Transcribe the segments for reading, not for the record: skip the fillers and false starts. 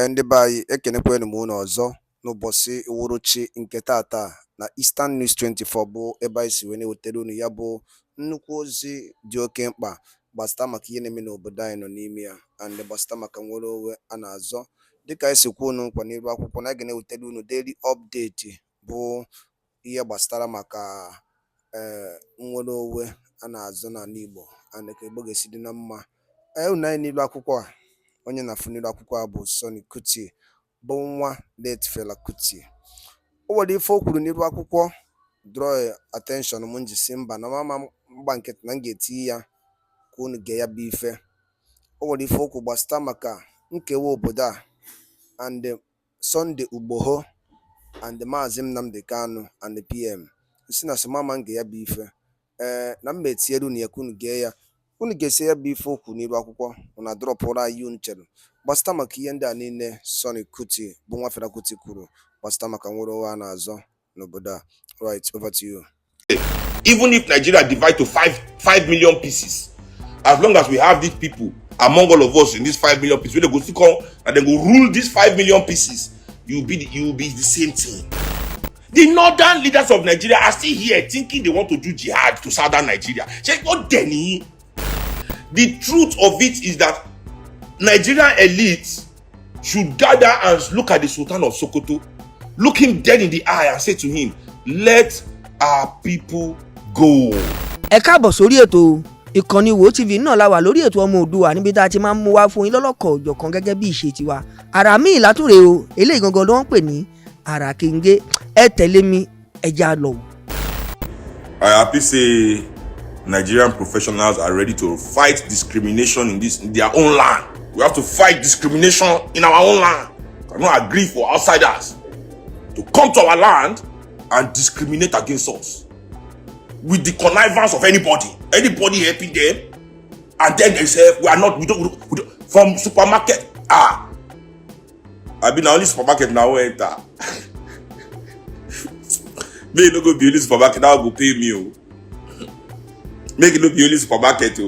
Ndị be anyị ekenekwanụ m unu ọzọ n'ụbọchị uhuruchi nke tata na Eastern News 24 bụ ebe anyị si wee na-ewetara unu ya bụ nnukwu ozi dị oke mkpa gbasara maka ihe na-eme n'obodo anyị nọ n'ime ya and gbasara maka nwere onwe a na-azọ. Dịka anyị si kwuo unu nkwa n'iru akwụkwọ na a ga na-ewetara unu daily update bụ ihe gbasara maka nwere onwe a na-azọ n'ala Igbo and ka Igbo ga-esi dị na mma. Unu anyị n'iru akwụkwọ a, onye na-afụ n'iru akwụkwọ a bụ Seun Kuti bụ nwa late Fela Kuti. O nwere ife o kwuru n'iru akwụkwọ draw attention m ji si mba na mama mgba nkịtị na m ga-eti ya ka unu gee ya bụ ife. O nwere ife okwu gbasara maka nkewa obodo a and Sunday Igboho and Maazị Nnamdi Kanu and the PM si na mama m gee ya bụ ife na m etinyere unu ya ka unu gee ya. Unu ga-esi ya bụ ife okwu n'iru akwụkwọ na drọpụrụ anyị unu chere gbasara maka ihe ndị a niile Seun Kuti bụ nwa Fela Kuti kwuru gbasara maka nwere onwe a na-azọ n'obodo a. Right, over to you. Even if Nigeria divide to 5 million pieces, as long as we have these people among all of us in these 5 million pieces, when they go to come and then go rule these 5 million pieces, you will be the same thing. The northern leaders of Nigeria are still here thinking they want to do jihad to southern Nigeria. What Denny? The truth of it is that Nigerian elites should gather and look at the Sultan of Sokoto, look him dead in the eye and say to him, let our people go. Ẹ káàbọ̀ sórí ètò ìkànnì Wo TV náà la wà lórí ètò ọmọ Oòduà níbi tá a ti máa ń mú wá fún yín lọ́lọ́kọ̀ òjọ̀kan gẹ́gẹ́ bí ìṣe tiwa. Àrà míì látúrè o, eléyìí gangan ló ń pè ní àrà kéńgé. Ẹ tẹ̀lé mi, ẹ já lọ. I happy say Nigerian professionals are ready to fight discrimination in their own land. We have to fight discrimination in our own land. We cannot agree for outsiders to come to our land and discriminate against us with the connivance of anybody helping them, and then they say we don't from supermarket. I been the only supermarket now enter. May no go be only supermarket now go pay me. Make it not be only supermarket.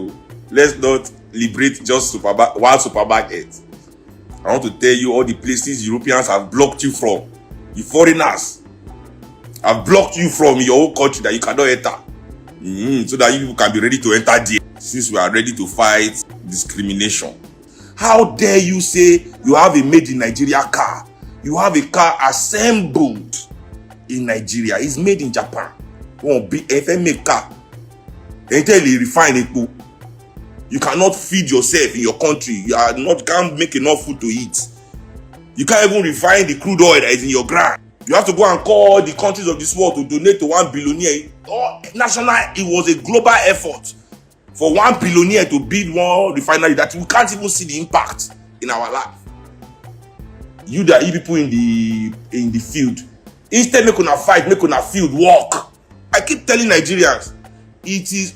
Let's not liberate just one supermarket. I want to tell you all the places Europeans have blocked you from. You foreigners have blocked you from your own country that you cannot enter. So that you can be ready to enter there. Since we are ready to fight discrimination. How dare you say you have a made in Nigeria car? You have a car assembled in Nigeria. It's made in Japan. Won't be FM car. Entirely refined Ekpa. You cannot feed yourself in your country. Can't make enough food to eat. You can't even refine the crude oil that is in your ground. You have to go and call the countries of this world to donate to 1 billionaire. It was a global effort for 1 billionaire to build one refinery that we can't even see the impact in our life. You people in the field, instead make una fight, make una field work. I keep telling Nigerians, it is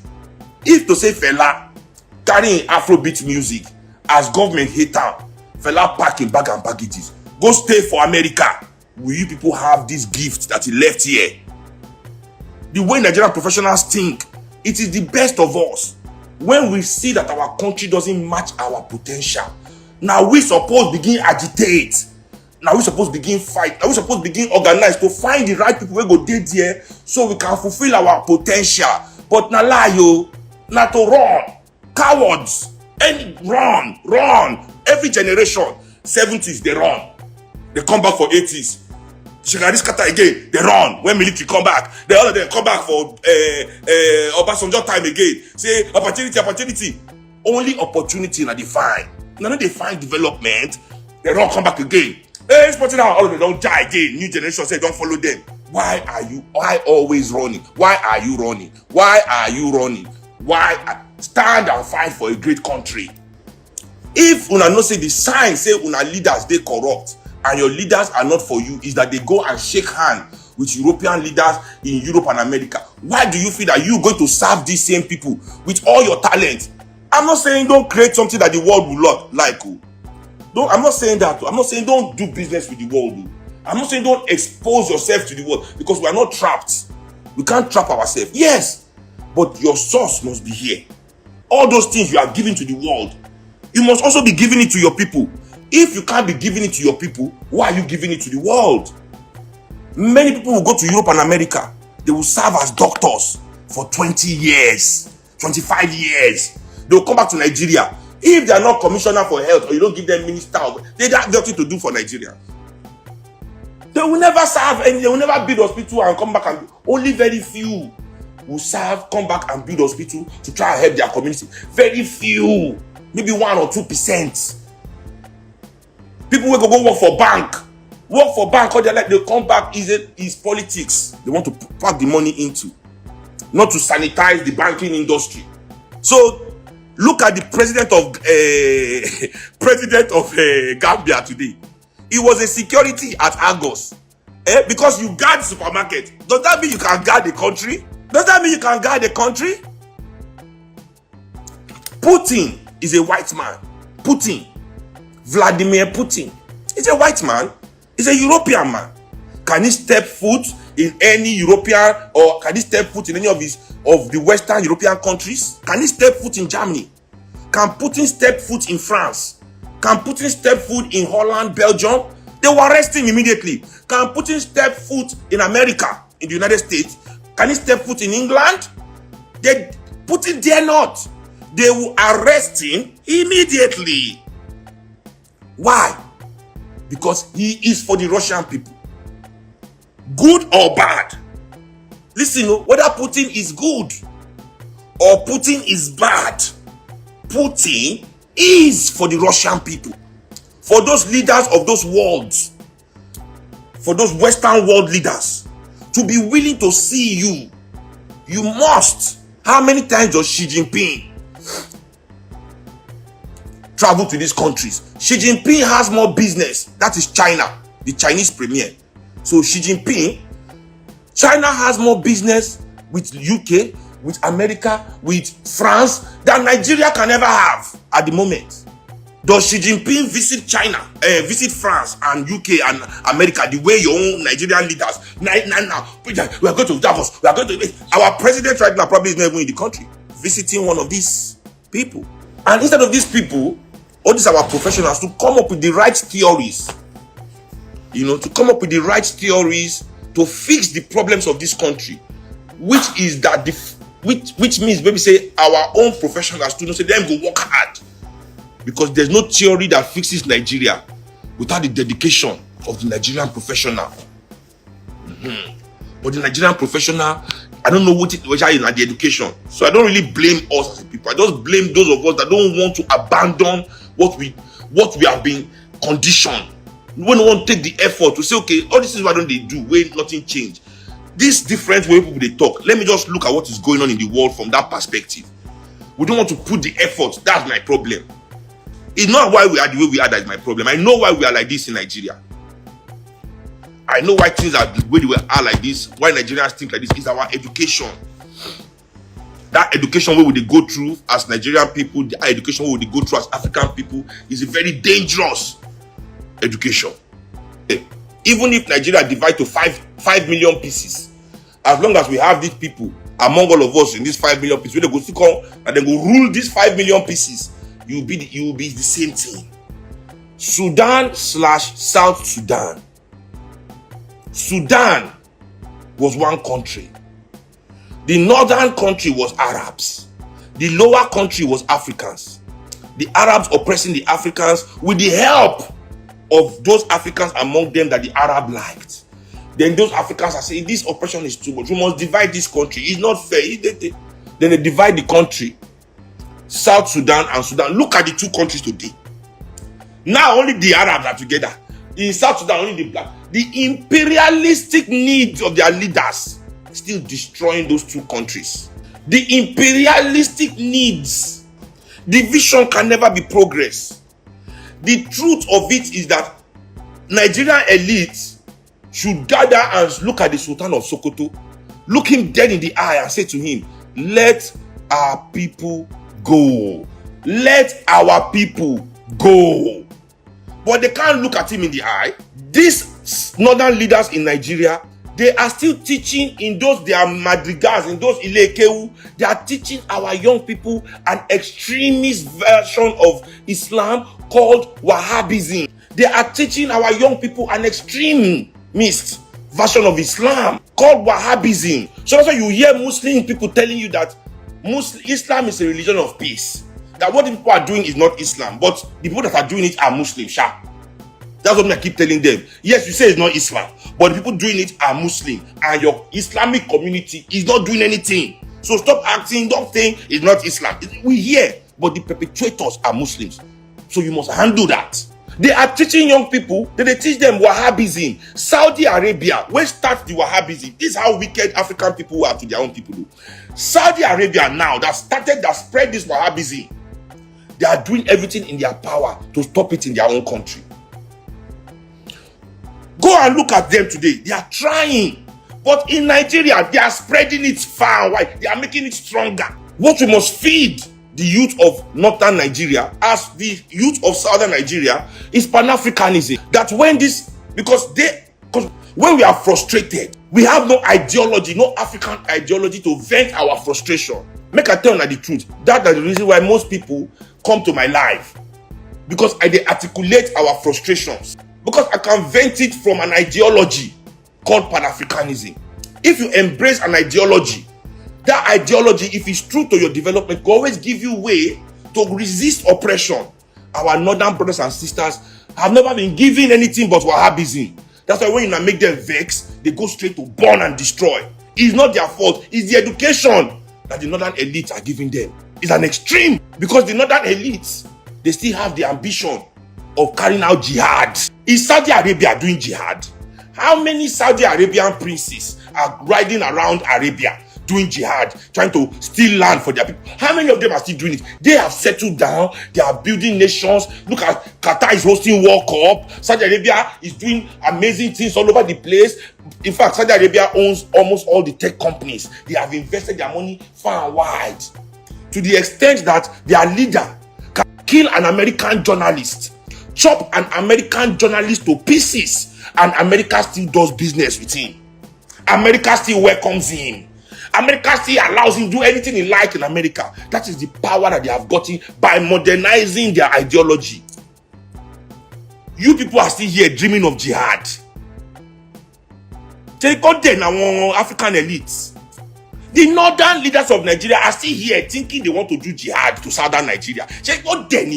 if to say Fela carrying Afrobeat music as government hate am, Fela packing bag and baggages, go stay for America. Will you people have this gift that he left here? The way Nigerian professionals think, it is the best of us. When we see that our country doesn't match our potential, now we suppose begin agitate. Now we suppose begin fight. Now we suppose begin organize to find the right people who go dey there so we can fulfill our potential. But na lie yo, na to run. Cowards. And run. Every generation, 70s they run. They come back for 80s. Shagari scatter again, they run. When military come back, the other them come back for Obasanjo time again. Say opportunity. Only opportunity na define. Now they find development, they don't come back again. Hey, sporting now, all of them don't die again. New generation say don't follow them. Why always running? Why are you running? Stand and fight for a great country. If una know say the sign say una leaders they corrupt and your leaders are not for you, is that they go and shake hands with European leaders in Europe and America. Why do you feel that you going to serve these same people with all your talent? I'm not saying don't create something that the world will not like. I'm not saying that. I'm not saying don't do business with the world. I'm not saying don't expose yourself to the world, because we are not trapped. We can't trap ourselves. Yes, but your source must be here. All those things you are giving to the world, you must also be giving it to your people. If you can't be giving it to your people, why are you giving it to the world? Many people will go to Europe and America. They will serve as doctors for 20 years, 25 years. They will come back to Nigeria. If they are not commissioner for health or you don't give them minister, they have nothing to do for Nigeria. They will never serve and they will never build hospital and come back, and only very few will serve, come back and build hospital to try and help their community. Very few, maybe 1 or 2%. People will go work for bank, all their life, they come back, is politics. They want to pack the money into, not to sanitize the banking industry. So look at the president of Gambia today. He was a security at Argos. Because you guard the supermarket, does that mean you can guard the country? Putin is a white man. Vladimir Putin is a white man. He's a European man. Can he step foot in any European, or can he step foot in any of the Western European countries? Can he step foot in Germany? Can Putin step foot in France? Can Putin step foot in Holland, Belgium? They will arrest him immediately. Can Putin step foot in America, in the United States? Can he step foot in England? Putin dare not. They will arrest him immediately. Why? Because he is for the Russian people. Good or bad. Listen, whether Putin is good or Putin is bad, Putin is for the Russian people. For those leaders of those worlds, for those Western world leaders, to be willing to see you, you must. How many times does Xi Jinping travel to these countries? Xi Jinping has more business. That is China, the Chinese premier. So Xi Jinping, China has more business with UK, with America, with France than Nigeria can ever have at the moment. Does Xi Jinping visit China, visit France and UK and America the way your own Nigerian leaders? Now, we are going to Davos. We are going to. Our president right now probably is not even in the country, visiting one of these people. And instead of these people, all these our professionals to come up with the right theories, to come up with the right theories to fix the problems of this country, which is that which means maybe say our own professionals students say them go work hard, because there's no theory that fixes Nigeria without the dedication of the Nigerian professional. But the Nigerian professional, I don't know which is the education. So I don't really blame us as people. I just blame those of us that don't want to abandon what we have been conditioned. We don't want to take the effort to say, okay, all this is why don't they do, where nothing change. This different way people they talk. Let me just look at what is going on in the world from that perspective. We don't want to put the effort. That's my problem. It's not why we are the way we are that is my problem. I know why we are like this in Nigeria. I know why things are the way we are like this. Why Nigerians think like this is our education. That education where we go through as Nigerian people, the education where we go through as African people is a very dangerous education. Even if Nigeria divide to 5 million pieces, as long as we have these people among all of us in these 5 million pieces, when they go to come and then go rule these 5 million pieces, you will be the same thing. Sudan/South Sudan. Sudan was one country. The northern country was Arabs. The lower country was Africans. The Arabs oppressing the Africans with the help of those Africans among them that the Arab liked. Then those Africans are saying this oppression is too much. We must divide this country. It's not fair. Then they divide the country. South Sudan and Sudan. Look at the two countries today. Now only the Arabs are together. In South Sudan, only the black. The imperialistic needs of their leaders still destroying those two countries. The imperialistic needs. Division can never be progress. The truth of it is that Nigerian elites should gather and look at the Sultan of Sokoto, look him dead in the eye and say to him, let our people go. Let our people go. But they can't look at him in the eye. These northern leaders in Nigeria They are still teaching in those their madrigals, in those Ilekewu. They are teaching our young people an extremist version of Islam called Wahhabism. They are teaching our young people an extremist version of Islam called Wahhabism. So that's why you hear Muslim people telling you that Islam is a religion of peace. That what the people are doing is not Islam, but the people that are doing it are Muslim. That's what I keep telling them. Yes, you say it's not Islam, but the people doing it are Muslim, and your Islamic community is not doing anything. So stop acting, don't think it's not Islam. We hear, but the perpetrators are Muslims. So you must handle that. They are teaching young people, they teach them Wahhabism. Saudi Arabia, where starts the Wahhabism? This is how wicked African people are to their own people. Saudi Arabia now, that spread this Wahhabism, they are doing everything in their power to stop it in their own country. Go and look at them today. They are trying. But in Nigeria, they are spreading it far and wide. They are making it stronger. What we must feed the youth of northern Nigeria, as the youth of southern Nigeria, is Pan-Africanism. That because when we are frustrated, we have no ideology, no African ideology to vent our frustration. Make I tell you the truth. That's the reason why most people come to my life. Because I articulate our frustrations. Because I can vent it from an ideology called Pan-Africanism. If you embrace an ideology, that ideology, if it's true to your development, will always give you way to resist oppression. Our northern brothers and sisters have never been given anything but Wahhabism. That's why when you make them vex, they go straight to burn and destroy. It's not their fault. It's the education that the northern elites are giving them. It's an extreme, because the northern elites, they still have the ambition of carrying out jihad. Is Saudi Arabia doing jihad? How many Saudi Arabian princes are riding around Arabia doing jihad, trying to steal land for their people? How many of them are still doing it? They have settled down. They are building nations. Look at Qatar is hosting World Cup. Saudi Arabia is doing amazing things all over the place. In fact, Saudi Arabia owns almost all the tech companies. They have invested their money far and wide, to the extent that their leader can kill an American journalist, chop an American journalist to pieces, and America still does business with him. America still welcomes him. America still allows him to do anything he likes in America. That is the power that they have gotten by modernizing their ideology. You people are still here dreaming of jihad. Take on them, African elites. The northern leaders of Nigeria are still here thinking they want to do jihad to southern Nigeria. Take on them.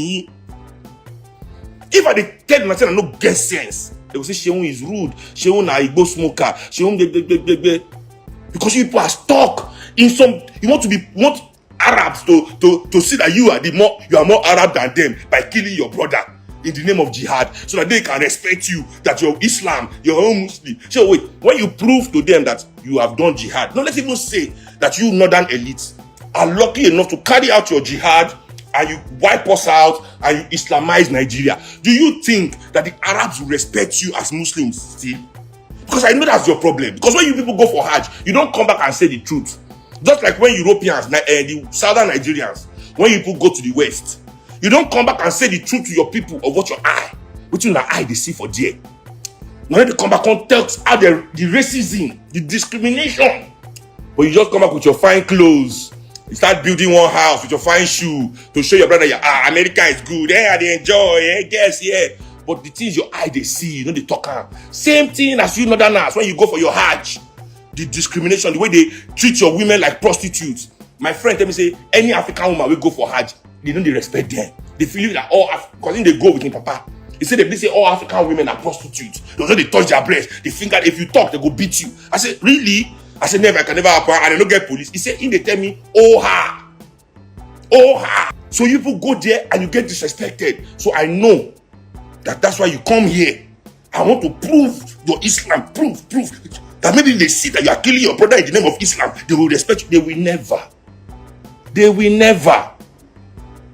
If I tell them I no get sense, they will say Seun is rude, Seun na Igbo smoker, Seun because you people are stuck in some. You want Arabs to see that you are more Arab than them by killing your brother in the name of jihad, so that they can respect you, that you're Islam, you're own Muslim. So wait, when you prove to them that you have done jihad, no, let's even say that you northern elites are lucky enough to carry out your jihad and you wipe us out and you Islamize Nigeria. Do you think that the Arabs will respect you as Muslims still? Because I know that's your problem. Because when you people go for Hajj, you don't come back and say the truth. Just like when Europeans, the southern Nigerians, when you people go to the West, you don't come back and say the truth to your people of what your eye, which in the eye they see for there. Now they come back and tell out the racism, the discrimination. But you just come back with your fine clothes. You start building one house with your fine shoe to show your brother, America is good. Yeah, they enjoy. Guess, yeah. But the things your eye they see, they talk. Same thing as you northerners when you go for your Hajj. The discrimination, the way they treat your women like prostitutes. My friend tell me say any African woman will go for Hajj, they respect them. They feel that because they go with him papa. He said they say all African women are prostitutes. They touch their breasts. They think that if you talk, they go beat you. I said, really? I said, never, I can never happen. And they don't get police. He said, they tell me, oh ha. So you people go there and you get disrespected. So I know that's why you come here. I want to prove your Islam. Prove. That maybe they see that you are killing your brother in the name of Islam. They will respect you. They will never.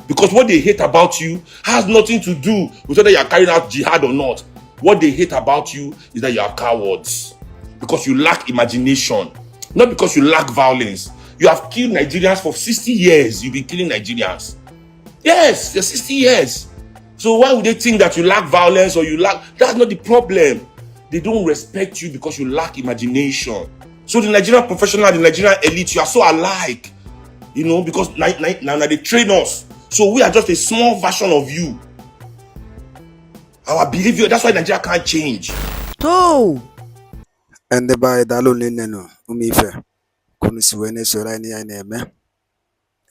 Because what they hate about you has nothing to do with whether you are carrying out jihad or not. What they hate about you is that you are cowards. Because you lack imagination. Not because you lack violence. You have killed Nigerians for 60 years. You've been killing Nigerians. Yes, for 60 years. So why would they think that you lack violence or you lack... That's not the problem. They don't respect you because you lack imagination. So the Nigerian professional, the Nigerian elite, you are so alike, because now they train us. So we are just a small version of you. Our behavior, that's why Nigeria can't change. tó ndị be anyị daalụ nne ụmụ ife ka unu si wee na-esoro anyị n'ihe anyị na-eme.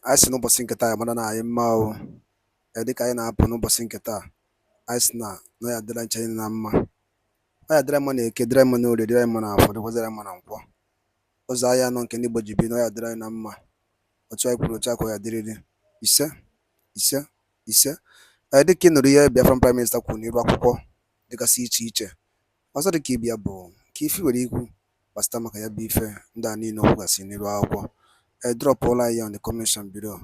Anyị si n'ụbọchị nke taa mara na anyị mma o. Dịka anyị na-apụ n'ụbọchị nke taa, anyị si na ọ ya dịrị nche anyị na mma. Ọ ya dịrị mma na Eke, dịrị mma na Orie, dịrị mma na Afọ, dịkwazịrị mma na Nkwọ. Ụzọ ahịa anọ nke ndị Igbo ji bi na ọ ya dịrị anyị na mma. Otu anyị kwuru otu aka ọ ya dịrịrị. Ise ise ise. Dịka ị nụrụ ihe Biafran Prime Minister kwuru n'iru akwụkwọ dịgasị iche iche, ọzọ dịka ịbịa bụ ka ife nwere ikwu gbasịta maka ya bụ ife ndị a niile okwugasị n'iru akwụkwọ. Drọpụla ya on the comment below.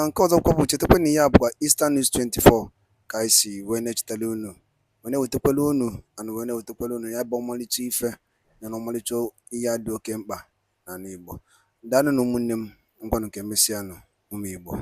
Nke ọzọkwa bụ chetakwa na ihe a bụkwa Eastern News 24 ka anyị si wee na-echetara unu, wee na-ewetakwala unu and wee na-ewetakwala unu ya bụ ọmalịcha ife na ọmalịcha ihe dị oke mkpa n'ala Igbo. Daalụ na ụmụnne m, ngwanụ ka emesịanụ ụmụ Igbo.